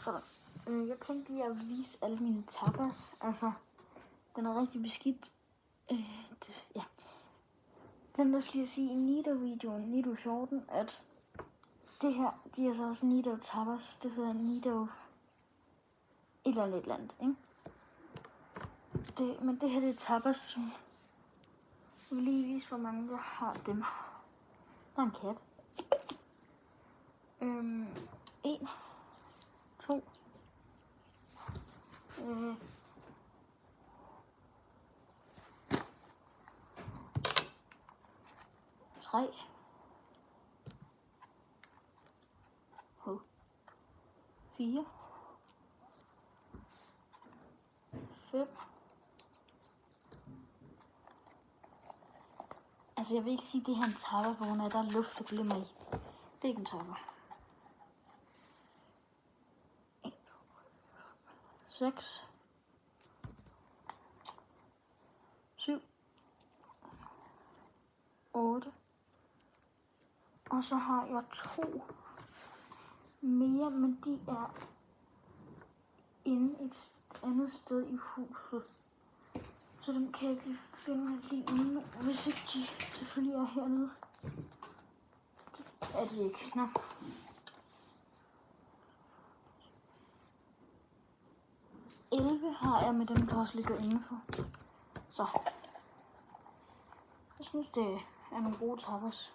Sådan. Jeg tænkte lige at vise alle mine tapas. Altså, den er rigtig beskidt. Ja. Glemte også lige at sige i Nido-videoen, Nido-shorten, at det her, de er så også Nido tapas. Det hedder Nido et eller andet, ikke? Men det her, det er tapas. Jeg vil lige vise, hvor mange jeg har dem. Der er en kat. 1, 2, 3, 4, 5. Altså, jeg vil ikke sige, at det her er en tapper, på grund af, at der er luft, der glimmer i. Det er ikke en tapper. 6, 7, 8. Og så har jeg 2 mere, men de er inde et andet sted i huset. Så dem kan jeg ikke lige finde lige nu, hvis ikke de selvfølgelig er hernede. Det er de ikke. Nå. Har jeg med dem, der også ligger indenfor. Så. Jeg synes, det er nogle gode tapas.